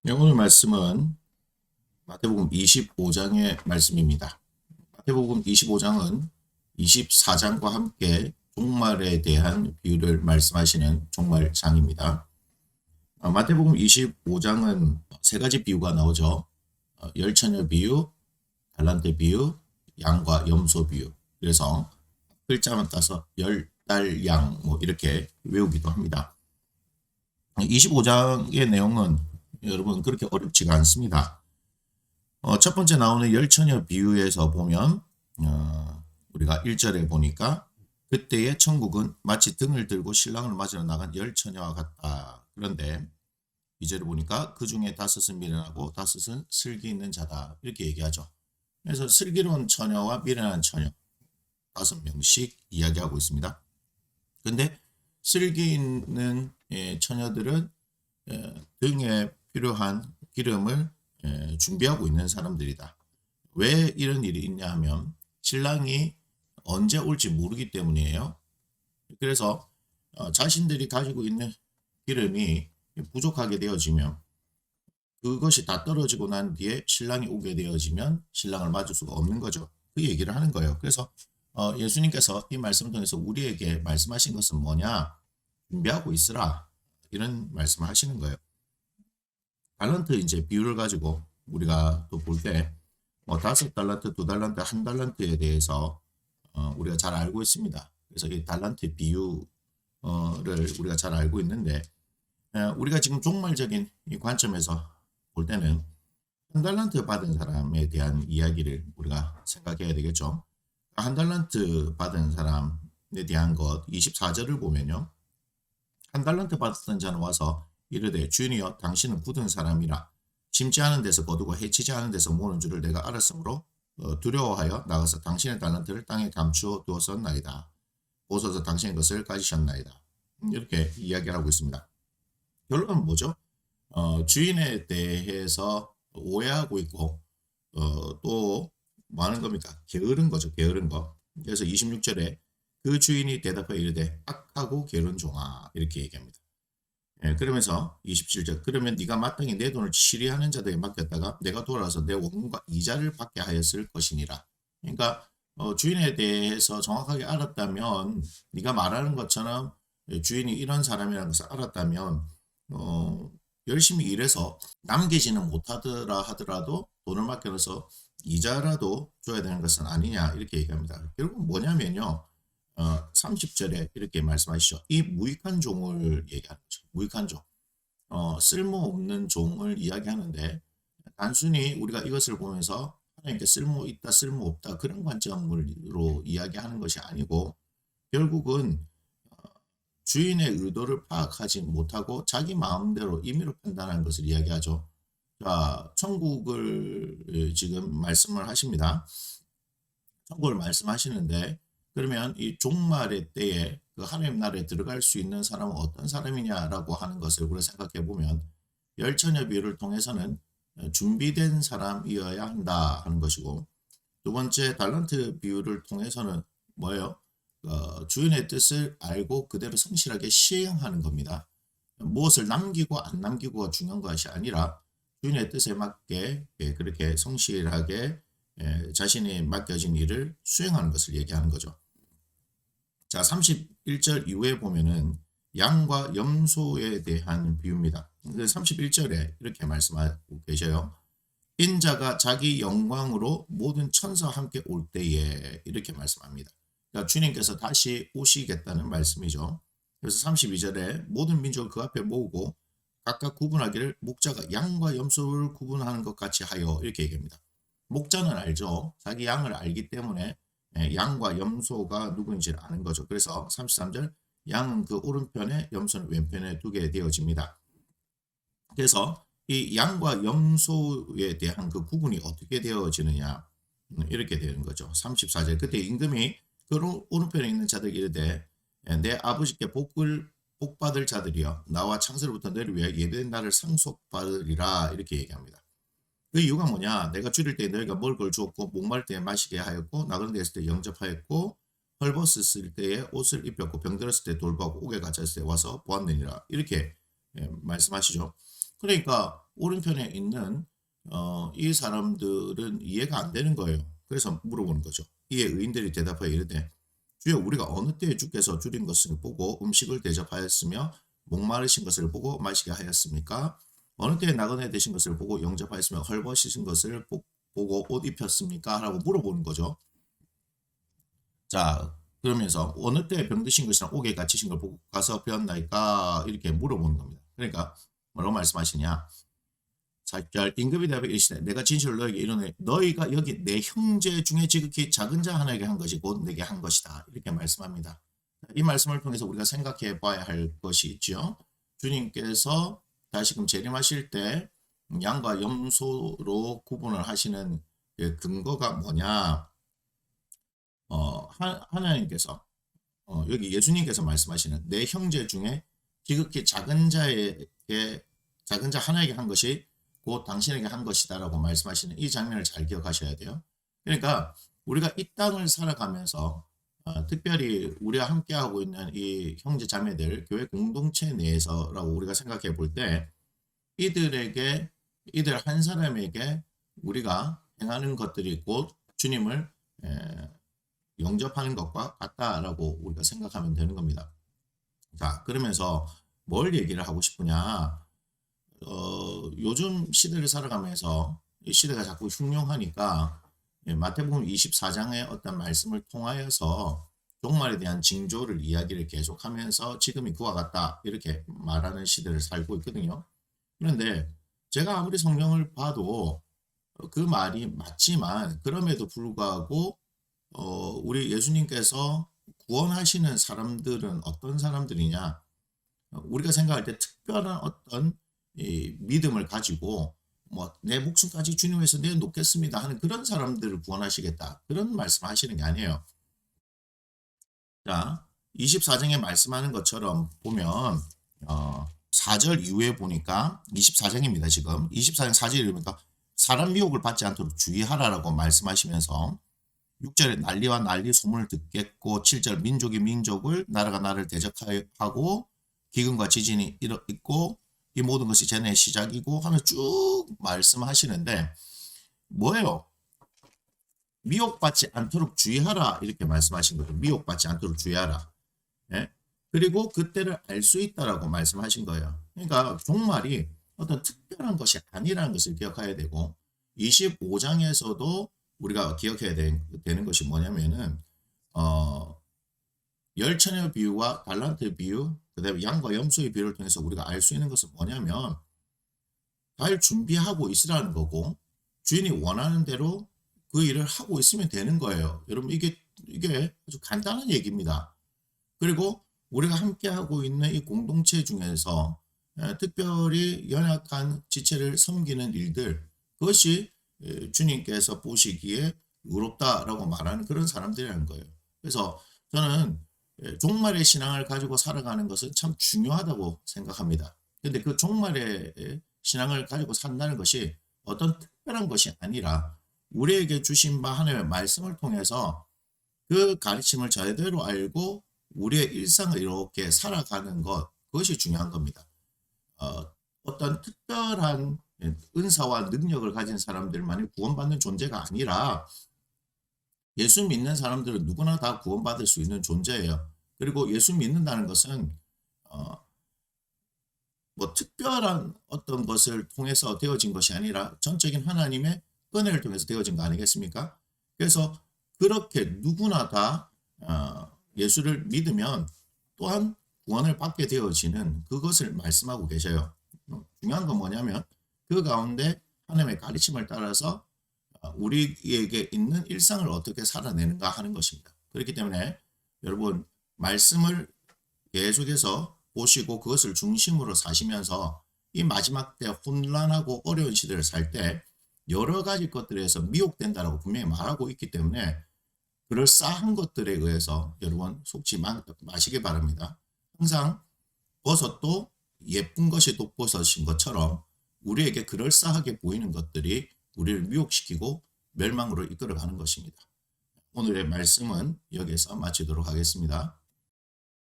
네, 오늘 말씀은 마태복음 25장의 말씀입니다. 마태복음 25장은 24장과 함께 종말에 대한 비유를 말씀하시는 종말장입니다. 마태복음 25장은 세 가지 비유가 나오죠. 열처녀 비유, 달란트 비유, 양과 염소 비유. 그래서 글자만 따서 열달양 이렇게 외우기도 합니다. 25장의 내용은 여러분 그렇게 어렵지가 않습니다. 첫 번째 나오는 열처녀 비유에서 보면 우리가 1절에 보니까 그때의 천국은 마치 등을 들고 신랑을 맞으러 나간 열처녀와 같다. 그런데 2절에 보니까 그 중에 다섯은 미련하고 다섯은 슬기 있는 자다. 이렇게 얘기하죠. 그래서 슬기로운 처녀와 미련한 처녀 5명씩 이야기하고 있습니다. 근데 슬기 있는 처녀들은 등에 필요한 기름을 준비하고 있는 사람들이다. 왜 이런 일이 있냐 하면 신랑이 언제 올지 모르기 때문이에요. 그래서 자신들이 가지고 있는 기름이 부족하게 되어지면 그것이 다 떨어지고 난 뒤에 신랑이 오게 되어지면 신랑을 맞을 수가 없는 거죠. 그 얘기를 하는 거예요. 그래서 예수님께서 이 말씀을 통해서 우리에게 말씀하신 것은 뭐냐? 준비하고 있으라. 이런 말씀을 하시는 거예요. 달란트 이제 비율을 가지고 우리가 또 볼 때 다섯 달란트, 두 달란트, 한 달란트에 대해서 우리가 잘 알고 있습니다. 그래서 이 달란트 비유를 우리가 잘 알고 있는데 우리가 지금 종말적인 이 관점에서 볼 때는 한 달란트 받은 사람에 대한 이야기를 우리가 생각해야 되겠죠. 한 달란트 받은 사람에 대한 것 24절을 보면요. 한 달란트 받았던 자는 와서 이르되 주인이여 당신은 굳은 사람이라 심지 않은 데서 거두고 해치지 않은 데서 모는 줄을 내가 알았으므로 두려워하여 나가서 당신의 달란트를 땅에 감추어 두었었나이다. 보소서 당신의 것을 가지셨나이다. 이렇게 이야기를 하고 있습니다. 결론은 뭐죠? 주인에 대해서 오해하고 있고 또 뭐 하는 겁니까? 게으른 거죠. 게으른 거. 그래서 26절에 그 주인이 대답하여 이르되 악하고 게으른 종아 이렇게 얘기합니다. 그러면서 27절 그러면 네가 마땅히 내 돈을 치리하는 자들에게 맡겼다가 내가 돌아와서 내 원금과 이자를 받게 하였을 것이니라. 그러니까 주인에 대해서 정확하게 알았다면 네가 말하는 것처럼 주인이 이런 사람이라는 것을 알았다면 어, 열심히 일해서 남기지는 못하더라 하더라도 돈을 맡겨서 이자라도 줘야 되는 것은 아니냐 이렇게 얘기합니다. 결국 뭐냐면요. 30절에 이렇게 말씀하시죠. 이 무익한 종을 얘기하는 거죠. 무익한 종. 쓸모없는 종을 이야기하는데 단순히 우리가 이것을 보면서 하나님께 쓸모 있다, 쓸모 없다 그런 관점으로 이야기하는 것이 아니고 결국은 주인의 의도를 파악하지 못하고 자기 마음대로 임의로 판단하는 것을 이야기하죠. 자, 천국을 지금 말씀을 하십니다. 천국을 말씀하시는데 그러면 이 종말의 때에 그 하나님 나라에 들어갈 수 있는 사람은 어떤 사람이냐라고 하는 것을 우리가 생각해 보면 열처녀 비유를 통해서는 준비된 사람이어야 한다 하는 것이고 두 번째 달란트 비유를 통해서는 뭐예요? 주인의 뜻을 알고 그대로 성실하게 시행하는 겁니다. 무엇을 남기고 안 남기고가 중요한 것이 아니라 주인의 뜻에 맞게 그렇게 성실하게 자신이 맡겨진 일을 수행하는 것을 얘기하는 거죠. 자, 31절 이후에 보면은 양과 염소에 대한 비유입니다. 31절에 이렇게 말씀하고 계셔요. 인자가 자기 영광으로 모든 천사와 함께 올 때에 이렇게 말씀합니다. 그러니까 주님께서 다시 오시겠다는 말씀이죠. 그래서 32절에 모든 민족을 그 앞에 모으고 각각 구분하기를 목자가 양과 염소를 구분하는 것 같이 하여 이렇게 얘기합니다. 목자는 알죠. 자기 양을 알기 때문에 양과 염소가 누구인지를 아는 거죠. 그래서 33절 양은 그 오른편에 염소는 왼편에 두게 되어집니다. 그래서 이 양과 염소에 대한 그 구분이 어떻게 되어지느냐 이렇게 되는 거죠. 34절 그때 임금이 그 오른편에 있는 자들에게 이르되 내 아버지께 복 받을 자들이여 나와 창세로부터 너를 위하여 예배된 날을 상속받으리라 이렇게 얘기합니다. 그 이유가 뭐냐? 내가 줄일 때 너희가 먹을 걸 주었고 목마를 때에 마시게 하였고 나그네 됐을 때 영접하였고 헐벗었을 때에 옷을 입혔고 병들었을 때 돌보고 옥에 갇혔을 때 와서 보았느니라 이렇게 말씀하시죠. 그러니까 오른편에 있는 이 사람들은 이해가 안 되는 거예요. 그래서 물어보는 거죠. 이에 의인들이 대답하여 이르되 주여 우리가 어느 때에 주께서 줄인 것을 보고 음식을 대접하였으며 목마르신 것을 보고 마시게 하였습니까? 어느 때에 나그네 되신 것을 보고 영접하였으며 헐벗으신 것을 보고 옷 입혔습니까? 라고 물어보는 거죠. 자, 그러면서 어느 때에 병드신 것이나 옥에 갇히신 걸 보고 가서 배웠나이까? 이렇게 물어보는 겁니다. 그러니까 뭐라고 말씀하시냐? 4절 임금이 대답하여 이르시되 내가 진실로 너에게 이르노니 너희가 여기 내 형제 중에 지극히 작은 자 하나에게 한 것이 곧 내게 한 것이다. 이렇게 말씀합니다. 이 말씀을 통해서 우리가 생각해 봐야 할 것이 있죠. 주님께서 다시금 재림하실 때 양과 염소로 구분을 하시는 그 근거가 뭐냐? 하나님께서 여기 예수님께서 말씀하시는 내 형제 중에 지극히 작은 자 하나에게 한 것이 곧 당신에게 한 것이다라고 말씀하시는 이 장면을 잘 기억하셔야 돼요. 그러니까 우리가 이 땅을 살아가면서 특별히 우리와 함께하고 있는 이 형제 자매들 교회 공동체 내에서라고 우리가 생각해 볼 때 이들 한 사람에게 우리가 행하는 것들이 곧 주님을 영접하는 것과 같다라고 우리가 생각하면 되는 겁니다. 자, 그러면서 뭘 얘기를 하고 싶으냐? 요즘 시대를 살아가면서 이 시대가 자꾸 흉흉하니까 마태복음 24장의 어떤 말씀을 통하여서 종말에 대한 징조를 이야기를 계속하면서 지금이 그와 같다 이렇게 말하는 시대를 살고 있거든요. 그런데 제가 아무리 성경을 봐도 그 말이 맞지만 그럼에도 불구하고 우리 예수님께서 구원하시는 사람들은 어떤 사람들이냐? 우리가 생각할 때 특별한 어떤 이 믿음을 가지고 뭐 내 목숨까지 주님 위해서 내놓겠습니다 하는 그런 사람들을 구원하시겠다. 그런 말씀하시는 게 아니에요. 자, 24장에 말씀하는 것처럼 보면 4절 이후에 보니까 24장입니다. 지금 24장 4절에 보니까 사람 미혹을 받지 않도록 주의하라라고 말씀하시면서 6절에 난리와 난리 소문을 듣겠고 7절 민족이 민족을 나라가 나라를 대적하고 기근과 지진이 있고 이 모든 것이 재난의 시작이고 하면 쭉 말씀하시는데 뭐예요? 미혹받지 않도록 주의하라 이렇게 말씀하신 거죠. 미혹받지 않도록 주의하라. 예? 그리고 그때를 알 수 있다라고 말씀하신 거예요. 그러니까 종말이 어떤 특별한 것이 아니라는 것을 기억해야 되고 25장에서도 우리가 기억해야 되는 것이 뭐냐면은 열처녀 비유와 달란트 비유 그다음에 양과 염소의 비유를 통해서 우리가 알 수 있는 것은 뭐냐면 잘 준비하고 있으라는 거고 주인이 원하는 대로 그 일을 하고 있으면 되는 거예요. 여러분 이게 아주 간단한 얘기입니다. 그리고 우리가 함께하고 있는 이 공동체 중에서 특별히 연약한 지체를 섬기는 일들 그것이 주님께서 보시기에 의롭다라고 말하는 그런 사람들이라는 거예요. 그래서 저는 종말의 신앙을 가지고 살아가는 것은 참 중요하다고 생각합니다. 그런데 그 종말의 신앙을 가지고 산다는 것이 어떤 특별한 것이 아니라 우리에게 주신 바 하나님의 말씀을 통해서 그 가르침을 제대로 알고 우리의 일상을 이렇게 살아가는 것 그것이 중요한 겁니다. 어떤 특별한 은사와 능력을 가진 사람들만이 구원받는 존재가 아니라 예수 믿는 사람들은 누구나 다 구원받을 수 있는 존재예요. 그리고 예수 믿는다는 것은 뭐 특별한 어떤 것을 통해서 되어진 것이 아니라 전적인 하나님의 은혜를 통해서 되어진 거 아니겠습니까? 그래서 그렇게 누구나 다 예수를 믿으면 또한 구원을 받게 되어지는 그것을 말씀하고 계셔요. 중요한 건 뭐냐면 그 가운데 하나님의 가르침을 따라서 우리에게 있는 일상을 어떻게 살아내는가 하는 것입니다. 그렇기 때문에 여러분 말씀을 계속해서 보시고 그것을 중심으로 사시면서 이 마지막 때 혼란하고 어려운 시대를 살 때 여러 가지 것들에서 미혹된다라고 분명히 말하고 있기 때문에 그럴싸한 것들에 의해서 여러분 속지 마시기 바랍니다. 항상 버섯도 예쁜 것이 독버섯인 것처럼 우리에게 그럴싸하게 보이는 것들이 우리를 미혹시키고 멸망으로 이끌어가는 것입니다. 오늘의 말씀은 여기서 마치도록 하겠습니다.